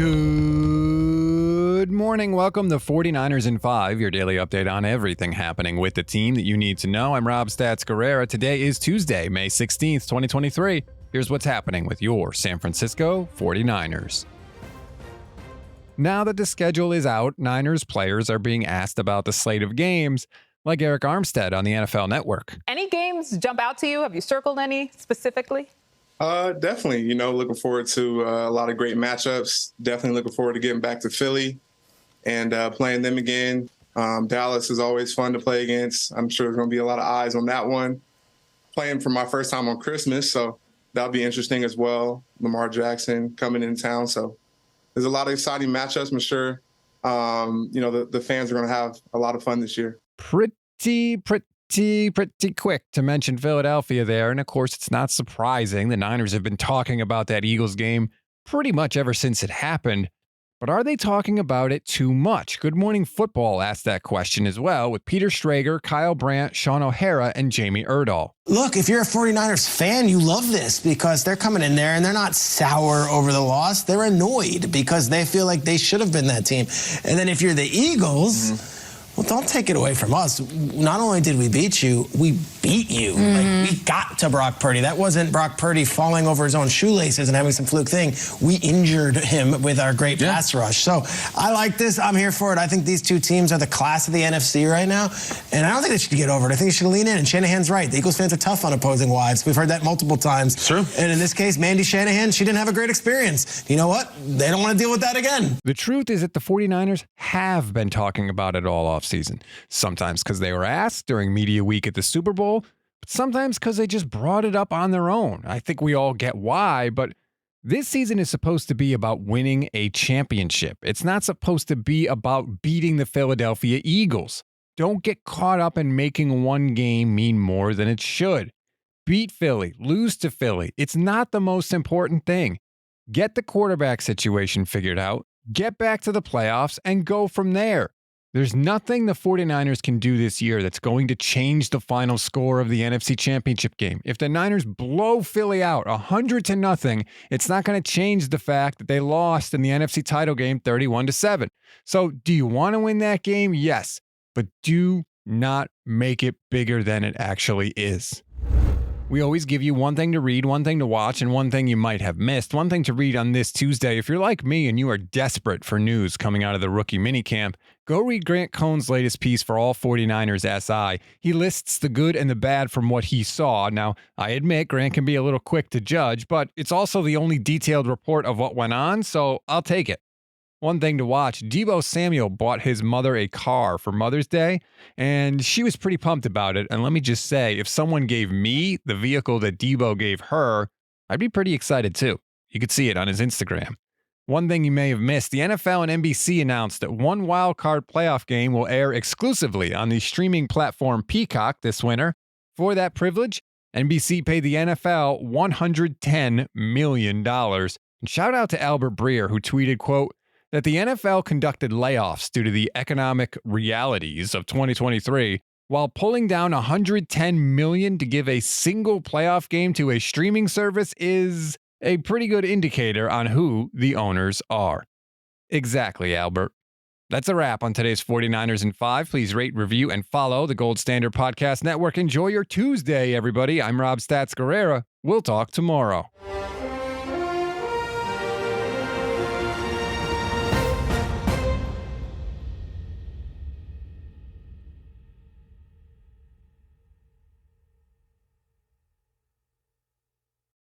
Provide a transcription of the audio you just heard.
Good morning. Welcome to 49ers in 5, your daily update on everything happening with the team that you need to know. I'm Rob Stats Guerrera. Today is Tuesday, May 16th, 2023. Here's what's happening with your San Francisco 49ers. Now that the schedule is out, Niners players are being asked about the slate of games, like Eric Armstead on the NFL Network. Any games jump out to you? Have you circled any specifically? Definitely, looking forward to a lot of great matchups. Definitely looking forward to getting back to Philly and playing them again. Dallas is always fun to play against. I'm sure there's going to be a lot of eyes on that one. Playing for my first time on Christmas, so that'll be interesting as well. Lamar Jackson coming in town, so there's a lot of exciting matchups. I'm sure, the fans are going to have a lot of fun this year. Pretty quick to mention Philadelphia there. And of course, it's not surprising. The Niners have been talking about that Eagles game pretty much ever since it happened. But are they talking about it too much? Good Morning Football asked that question as well with Peter Schrager, Kyle Brandt, Sean O'Hara, and Jamie Erdahl. Look, if you're a 49ers fan, you love this because they're coming in there and they're not sour over the loss. They're annoyed because they feel like they should have been that team. And then if you're the Eagles... Well, don't take it away from us. Not only did we beat you, we beat you. Like, we got to Brock Purdy. That wasn't Brock Purdy falling over his own shoelaces and having some fluke thing. We injured him with our great pass rush. So I like this. I'm here for it. I think these two teams are the class of the NFC right now. And I don't think they should get over it. I think they should lean in. And Shanahan's right. The Eagles fans are tough on opposing wives. We've heard that multiple times. True. And in this case, Mandy Shanahan, she didn't have a great experience. You know what? They don't want to deal with that again. The truth is that the 49ers have been talking about it all offseason. Sometimes because they were asked during media week at the Super Bowl, but sometimes because they just brought it up on their own. I think we all get why, but this season is supposed to be about winning a championship. It's not supposed to be about beating the Philadelphia Eagles. Don't get caught up in making one game mean more than it should. Beat Philly, lose to Philly. It's not the most important thing. Get the quarterback situation figured out, get back to the playoffs, and go from there. There's nothing the 49ers can do this year that's going to change the final score of the NFC Championship game. If the Niners blow Philly out 100-0, it's not going to change the fact that they lost in the NFC title game 31-7. So do you want to win that game? Yes, but do not make it bigger than it actually is. We always give you one thing to read, one thing to watch, and one thing you might have missed. One thing to read on this Tuesday. If you're like me and you are desperate for news coming out of the rookie minicamp, go read Grant Cohn's latest piece for All 49ers SI. He lists the good and the bad from what he saw. Now, I admit Grant can be a little quick to judge, but it's also the only detailed report of what went on, so I'll take it. One thing to watch, Deebo Samuel bought his mother a car for Mother's Day, and she was pretty pumped about it. And let me just say, if someone gave me the vehicle that Deebo gave her, I'd be pretty excited too. You could see it on his Instagram. One thing you may have missed, the NFL and NBC announced that one wildcard playoff game will air exclusively on the streaming platform Peacock this winter. For that privilege, NBC paid the NFL $110 million. And shout out to Albert Breer, who tweeted, quote, that the NFL conducted layoffs due to the economic realities of 2023 while pulling down $110 million to give a single playoff game to a streaming service is a pretty good indicator on who the owners are. Exactly, Albert. That's a wrap on today's 49ers in 5. Please rate, review, and follow the Gold Standard Podcast Network. Enjoy your Tuesday, everybody. I'm Rob Stats Guerrera. We'll talk tomorrow.